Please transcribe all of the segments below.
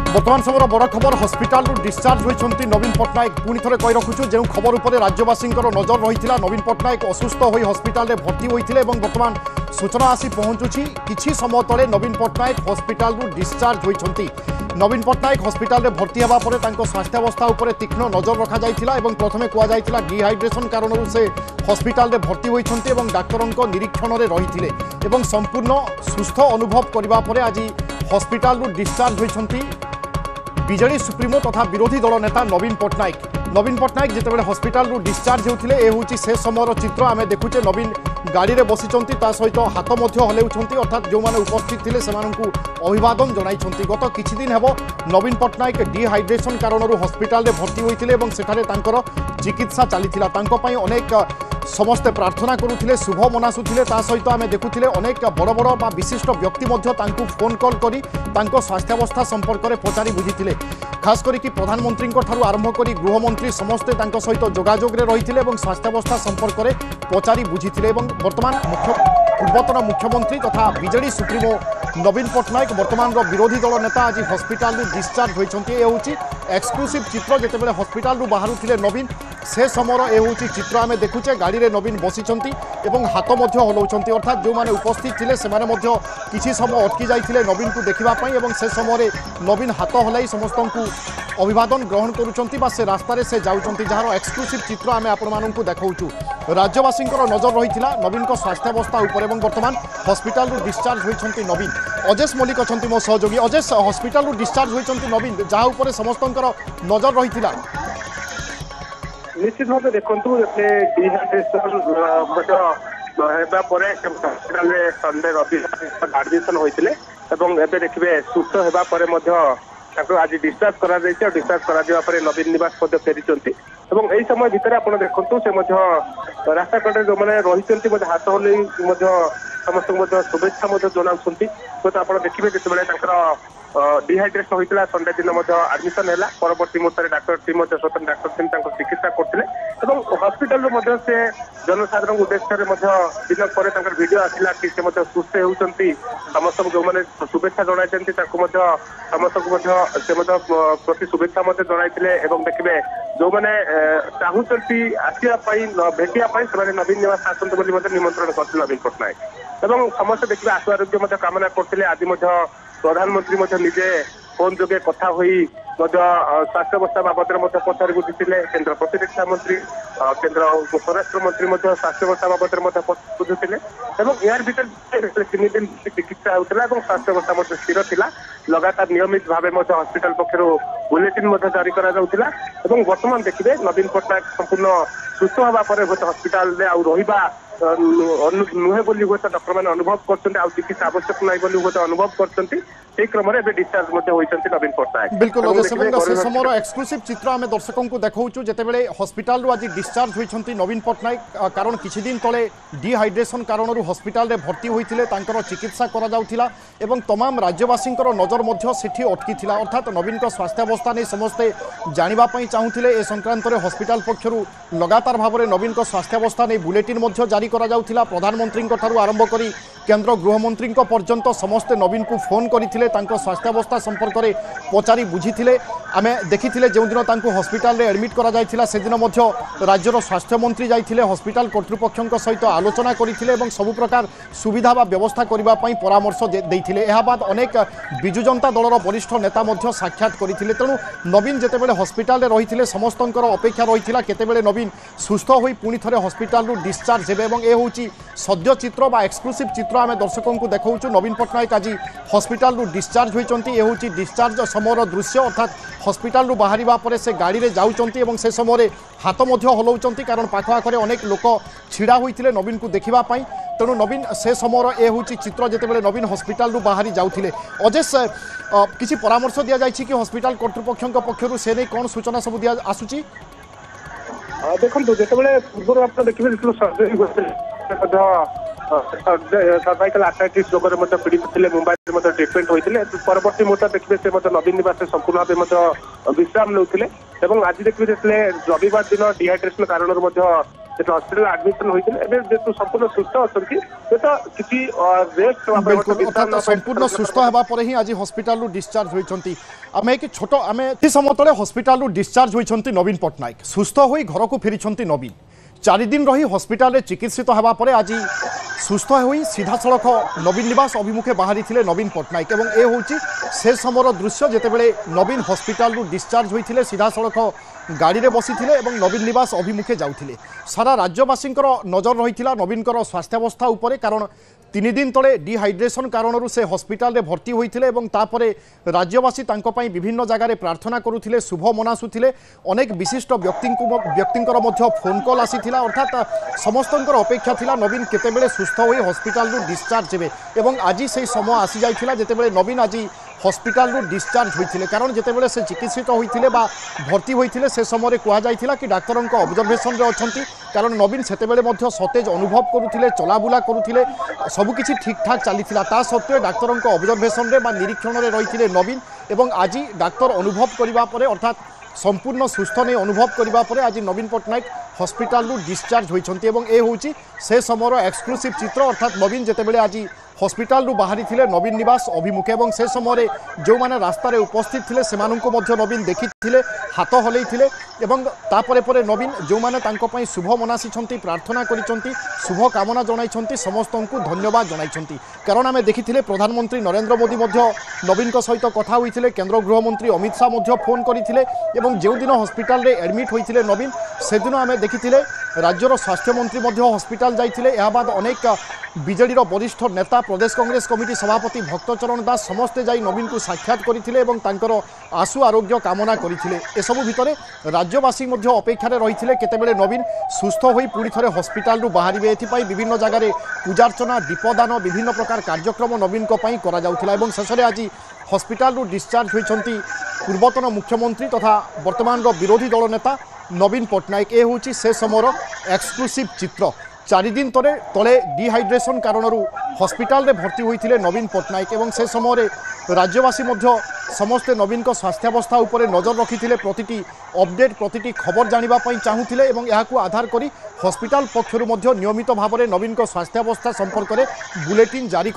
बर्तमान समय बड़ खबर हस्पिटाल डिस्चार्ज होती नवीन पट्टनायक पुणी थे कही रखुचु जो खबर उपर राज्यवासी नजर रही नवीन पट्टनायक असुस्थ हो हस्पिटाल भर्ती होते बर्तमान सूचना आसी पहुंचुछि किछि समय तले नवीन पट्टनायक हस्पिटाल डिस्चार्ज होती नवीन पट्टनायक हस्पिटाल भर्ती होगा पर स्वास्थ्यावस्था उपर तीक्ष्ण नजर रखा जाइथिला प्रथमे कहुला डिहाइड्रेशन कारण से हस्पिटाल भर्ती होती डाक्तरों निरीक्षण में रही संपूर्ण सुस्थ अनुभव करने आज हस्पिटाल डिस्चार्ज होती बीजेडी सुप्रीमो तथा विरोधी दल नेता नवीन पट्टनायक जितेबाला हस्पिटाल डिस्चार्ज होते ये हूँ से समय चित्र आम देखुचे नवीन गाड़ी में बसी सहित हाथ हलाउंट अर्थात जो मैंने उपस्थित थे से अभिवादन जन गत किछि दिन हेब नवीन पट्टनायक डिहाइड्रेशन कारण हस्पिटाल भर्ती होते सेठारे चिकित्सा चली अनेक समस्ते प्रार्थना करुले शुभ मनासुले सहित आम देखुले अनेक बड़ बड़ विशिष्ट व्यक्ति फोन कॉल करी स्वास्थ्यावस्था संपर्क में पचारि बुझी खास करके प्रधानमंत्री आरंभ कर गृहमंत्री समस्ते सहित जोगाजोग रही स्वास्थ्यावस्था संपर्क में पचारि बुझी बर्तमान पूर्वतन मुख्यमंत्री तथा बीजेडी सुप्रीमो नवीन पट्टनायक बर्तमान विरोधी दल नेता आज हस्पिटाल डिस्चार्ज होती ये हूँ एक्सक्लूसिव चित्र जितेबाला हस्पिटाल बाहर नवीन से समय ये हूँ चित्र आम देखुचे गाड़ी में नवीन बसी हाथ हलाउं अर्थात जो मैंने उपस्थित थे से किसी समय अटकी जाते नवीन को देखापी से समय नवीन हाथ हलाई समस्त अभिवादन ग्रहण करुँच से रास्तार से जाऊँच जार एक्सक्लूसिव चित्र आम आपको देखाऊँ राज्यवासी नजर रही नवीन स्वास्थ्यावस्था उपर बर्तमान हस्पिटाल डिस्चार्ज होती नवीन अजेश मल्लिक अच्छा मो सहयोगी अजेश हस्पिटाल डिस्चार्ज होती नवीन जहाँ समस्त नजर रही निश्चित भाव देखु डिहाइड्रेशन संडे रविवार एडमिशन होते देखिए सुस्थ होगा आज डिस्चार्ज कर डिस्चार्ज कर नवीन निवास फेरी यही समय भितर आप देखु से रास्ता कड़े जो मैंने रही हाथ हल समस्त शुभेच्छा जनाऊँच आप देखिए जिते डिहाइड्रेशन होता संडे दिन एडमिशन है परवर्ती मुहूर्त डाक्तर टीम स्वतंत्र डाक्तर टीम चिकित्सा करते हस्पिटाल से जनसाधारण उद्देश्य दिन पर वीडियो आसला कि सुस्थ होती समस्त जो मैंने शुभेच्छा जनाई समस्त प्रति शुभेच्छा जनाई देखिए जो मैंने चाहूँगी आसवाई भेटापी से नवीन निवास आसतु निमंत्रण करते नवीन पट्टनायक समस्त देखिए आशु आरोग्य कामना करते आज प्रधानमंत्री निजे फोन जोगे कथा हुई स्वास्थ्यावस्था बाबद पचारि बुझी केन्द्र प्रतिरक्षा मंत्री केन्द्र स्वराष्ट्र मंत्री स्वास्थ्यावस्था बाबद बुझुले यार भर 3 दिन चिकित्सा होता स्वास्थ्यावस्था स्थिर था लगातार नियमित भाव हस्पिटाल पक्षर बुलेटिन जारी करा बर्तमान देखिए नवीन पट्टनायक संपूर्ण सुस्थ होगा हस्पिटाल रहा नुहे बोली हुए डॉक्टर मैंने अनुभव कर चिकित्सा आवश्यक नहीं अनुभव कर क्रम डिस्चार्ज नवीन पट्टनायक बिल्कुल समय एक्सक्लूसिव चित्र आम दर्शकों को देखाऊँ जितेबाला हस्पिटाल आज डिस्चार्ज होती नवीन पट्टनायक कारण किछि दिन तले डिहाइड्रेशन कारण हस्पिटाल भर्ती होते चिकित्सा करा तमाम राज्यवासी नजर सेठी अटकी अर्थात नवीन स्वास्थ्यावस्था नहीं समस्ते जानापी चाहूले ए संक्रांत में हस्पिटाल पक्षर लगातार भाव में नवीन स्वास्थ्यावस्था नहीं बुलेटिन जारी करा प्रधानमंत्री आरंभ कर केन्द्र गृहमंत्री पर्यंत समस्ते नवीन को फोन करते स्वास्थ्यावस्था संपर्क में पचारि बुझी आम देखी जो दिन हस्पिटाल एडमिट करा से दिन राज्यर स्वास्थ्य मंत्री जाते हस्पिटाल कर्तृपक्ष सहित आलोचना करते सबु प्रकार सुविधा व्यवस्था करने परामर्श देते बाद अनेक विजु जनता दलर वरिष्ठ नेता साक्षात करते तेणु नवीन जितेबाला हस्पिटाल रही समस्त अपेक्षा रही केतेबेले नवीन सुस्थ हो पुणी थे हस्पिटाल डिस्चार्ज हे हूँ सद्य चित्र बा एक्सक्लूसिव चित्र आम दर्शकों को देखाऊँ नवीन पट्टनायक आज हस्पिटाल डिस्चार्ज होती ये हूँ डिस्चार्ज समय दृश्य अर्थात हस्पिटाल बाहर से गाड़ी में जाऊँच से समय हाथ हलाउं कारण पाखपाखे अनेक लोक छिड़ा होते नवीन को देखापी तेणु नवीन से समय ये हूँ चित्र जितेबाला नवीन हस्पिटाल बाहरी जाऊे अजेश किसी परामर्श दि जाए कि हस्पिटाल कर्तृपक्ष पक्षर से नहीं कौन सूचना सब दि आसूची देखो जिते पूर्व आप देखिए सर्वाइकल आर्थराइटिस रोग पीड़ित थे मुंबई ट्रिटमेंट होते परवर्ती मुहूर्त देखिए से नवीन निवास संपूर्ण भाव विश्राम नौते आज देखिए रविवार दिन डिहाइड्रेशन कारण हॉस्पिटल एडमिशन होते संपूर्ण सुस्थ अच्छा किसी रेस्ट बिल्कुल संपूर्ण सुस्थ होगा पर ही आज हॉस्पिटल डिस्चार्ज होती आम एक छोट आम कि समय तले हॉस्पिटल डिस्चार्ज होती नवीन पट्टनायक सुस्थ हो घर को फेरी नवीन 4 दिन रही हॉस्पिटल चिकित्सित होगा पर आज सुस्थ हो सीधा सड़क नवीन निवास अभिमुखे बाहरी थे नवीन पट्टनायक और ये हूँ से समय दृश्य जितेबले नवीन हॉस्पिटल डिस्चार्ज होते सीधा सड़क गाड़ी में बसी थे नवीन निवास अभिमुखे जाऊे सारा राज्यवासी नजर रही नवीन स्वास्थ्यावस्था उपर कारण 3 दिन तले डिहाइड्रेशन कारण से हॉस्पिटल रे भर्ती होते राज्यवासी विभिन्न जगार प्रार्थना करुले शुभ मनासुले अनेक विशिष्ट व्यक्ति फोन कॉल आसी अर्थात समस्त अपेक्षा थिला नवीन केतेबेले सुस्थ हो हॉस्पिटल डिस्चार्ज हेबे आज से समय आसी जाइथिला जेतेबेले नवीन आज हॉस्पिटल डिस्चार्ज होते कारण जितेबाला से चिकित्सित होते भर्ती होते से समय कहुला कि डाक्तर ऑब्जर्वेशन रे अछंती कारण नवीन से सतेज अनुभव करुले चलाबुला करुले सबकिछि ठीक ठाक चली सत्वे डाक्तर ऑब्जर्वेशन रे निरीक्षण रे रही नवीन एवं आज डाक्तर अनुभव करने अर्थात संपूर्ण सुस्थ नहीं अनुभव करने आज नवीन पट्टनायक हॉस्पिटल डिस्चार्ज होती ये हूँ से समय एक्सक्लूसिव चित्र अर्थात नवीन जितेबाला आज हॉस्पिटल बाहरी थे नवीन निवास अभिमुखे और से समय जो मैंने रास्तार उपस्थित थे से नवीन देखी हाथ हल तापर नवीन जो मैंने शुभ मनासी प्रार्थना कर शुभ कामना जन समस्त को धन्यवाद जन कारण आम देखी प्रधानमंत्री नरेंद्र मोदी नवीन सहित कथा होते केंद्र गृहमंत्री अमित शाह फोन करते जो दिन हॉस्पिटल एडमिट होते नवीन से दिन आम देखी राज्यर स्वास्थ्य मंत्री हॉस्पिटल जाते बाद अनेक बीजेडी वरिष्ठ नेता प्रदेश कांग्रेस कमिटी सभापति भक्तचरण दास समस्ते जाई नवीन को साक्षात करते आशु आरोग्य कामना करते सबू भितर राज्यवासी अपेक्षा रही केतेबेले नवीन सुस्थ हो पुणी थे हॉस्पिटल बाहर एपाई विभिन्न जगार पूजार्चना दीपदान विभिन्न प्रकार कार्यक्रम नवीन कर शेष में आज हॉस्पिटल डिस्चार्ज होती पूर्वतन मुख्यमंत्री तथा वर्तमान विरोधी दल नेता नवीन पट्टनायक ये हूँ से समय एक्सक्लूसिव चित्र 4 दिन तले डिहाइड्रेशन कारण हॉस्पिटल भर्ती होते नवीन पट्टनायक और से समय राज्यवासी समस्ते नवीन स्वास्थ्यावस्था उपर नजर रखी प्रतिटी अपडेट प्रतिटी खबर जानापी चाहूले और आधार कर हॉस्पिटल पक्षर नियमित भाव में नवीन स्वास्थ्यावस्था संपर्क में बुलेटिन जारी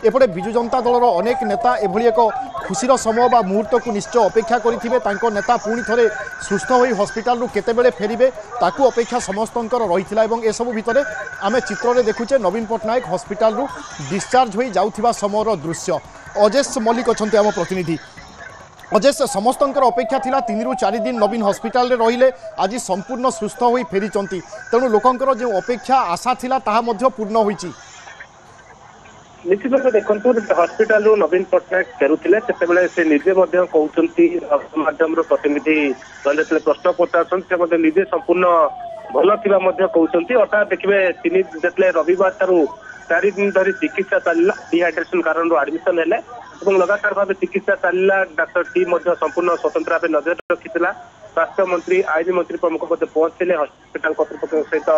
एपटे बिजु जनता दलर अनेक नेता एभली एक खुशीर समय बा मुहूर्त को निश्चय अपेक्षा करेंगे नेता पुणी थे सुस्थ हो हॉस्पिटल केतेबेले फेरिबे ताकू अपेक्षा समस्त रही ए सबू भितर आम चित्र में देखुचे नवीन पट्टनायक हॉस्पिटल डिस्चार्ज हो जाउथिबा समयर दृश्य अजेश मल्लिक अच्छा आम प्रतिनिधि अजेश समस्त अपेक्षा थिला 3 ରୁ 4 दिन नवीन हॉस्पिटल रहिले आज संपूर्ण सुस्थ हो फेरी तेणु लोकंकर जो अपेक्षा आशा थिला ताहा मध्य पूर्ण होईची निश्चित भाव देखो हॉस्पिटल नवीन पट्टनायक फेरुले से निजे कहते माध्यम प्रतिनिधि गले प्रश्न पचार निजे संपूर्ण भल थी कहते अर्थात देखिए 3 जितने रविवार ठारू 4 दिन धरी चिकित्सा चलला डिहाइड्रेशन कारण एडमिशन है लगातार भाव चिकित्सा चलला डाक्तर टीम संपूर्ण स्वतंत्र भाव नजर रखी स्वास्थ्य मंत्री आईन मंत्री प्रमुख पहुंचते हॉस्पिटल कर्तृपक्ष सहित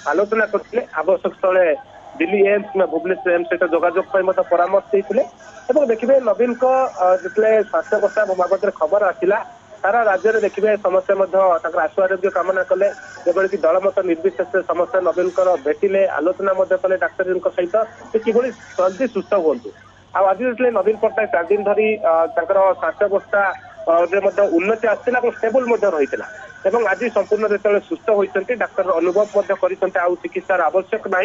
आलोचना करते आवश्यक स्थले दिल्ली एम्स में भुवनेश्वर एम्स सहित जोगाजोग परामर्श देते देखिए नवीन जितने स्वास्थ्यावस्था बाबद खबर आसला सारा राज्य में देखिए समस्या आशु आरोग्य कामना कले जब कि दलमत निर्विशेष समस्या नवीन भेटिले आलोचना कले डाक्तर सहित कि जल्दी सुस्थ हूँ आज नवीन पट्टनायक 4 दिन धरी स्वास्थ्यावस्था उन्नति आसला स्टेबल रही आज संपूर्ण जो सुस्थ होती डाक्तर अनुभव कर चिकित्सार आवश्यक ना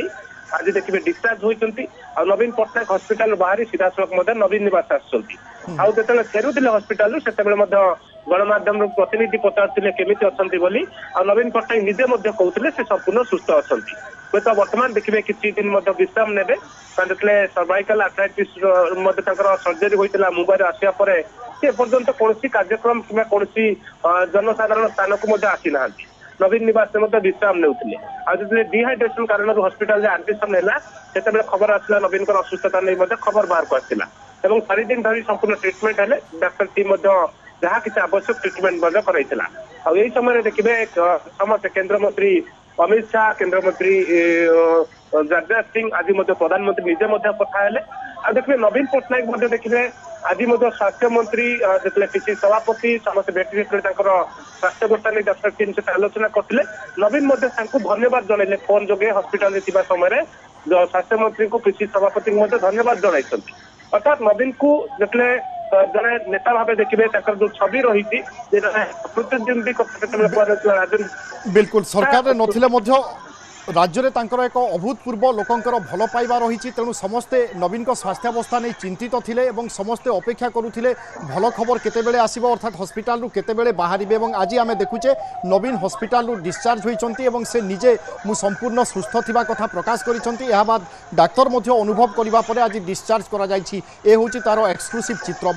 आज देखिए डिस्चार्ज होती नवीन पट्टनायक हॉस्पिटल बाहरी सीधा सड़क नवीन निवास आसुले फेरुले हॉस्पिटल से गणमाध्यम प्रतिनिधि पचारे केमी अच्छा नवीन पट्टनायक निजे कहते से संपूर्ण सुस्थ अच्छा हूँ तो बर्तमान देखिए किसी दिन विश्राम ने सर्वाइकल आर्थराइटिस सर्जरी होता मुंबई आसिया पर्यंत कौन कार्यक्रम कि कौन जनसाधारण स्थान को आसी ना नवीन निवास से विश्राम नेउथिले आज डिहाइड्रेशन कारण हॉस्पिटल एडमिशन है खबर आसला नवीन असुस्थता नहीं खबर बाहर को आसला 4 दिन धरी संपूर्ण ट्रिटमेंट है डाक्तर टीम जहाँ किसी आवश्यक ट्रिटमेंट कराइला यही समय देखिए समस्त केंद्र मंत्री अमित शाह केंद्र मंत्री राजनाथ सिंह आज प्रधानमंत्री निजे कथा देखिए नवीन पट्टनायक देखिए आज स्वास्थ्य मंत्री जितने पीसी सभापति समस्त भेटी स्वास्थ्य अवस्था नहीं डॉक्टर टीम सहित आलोचना करते नवीन धन्यवाद जनइले फोन जोगे हस्पिटाल समय स्वास्थ्य मंत्री को पीसी सभापति धन्यवाद जन अर्थात नवीन को जितने जड़े नेता भाव देखिए जो छवि रही बिल्कुल सरकार नथिले मध्य राज्य में तांकर एक अभूतपूर्व लोकंकर भल पाइबा रही तेणु समस्ते नवीन को स्वास्थ्यावस्था नहीं चिंतित थिले एवं समस्ते अपेक्षा करुथिले भल खबर केतेबेले आसीबो अर्थात हॉस्पिटल रु केतेबेले बाहरिबे एवं आज आमे देखुचे नवीन हॉस्पिटल रु डिस्चार्ज होइचंती एवं से निजे मु संपूर्ण सुस्थ थिबा कथा प्रकाश करिसंती एहा बाद डाक्टर मध्य अनुभव करिबा परे आज डिस्चार्ज करा जायछि ए होछि तारो एक्सक्लूसिव चित्र।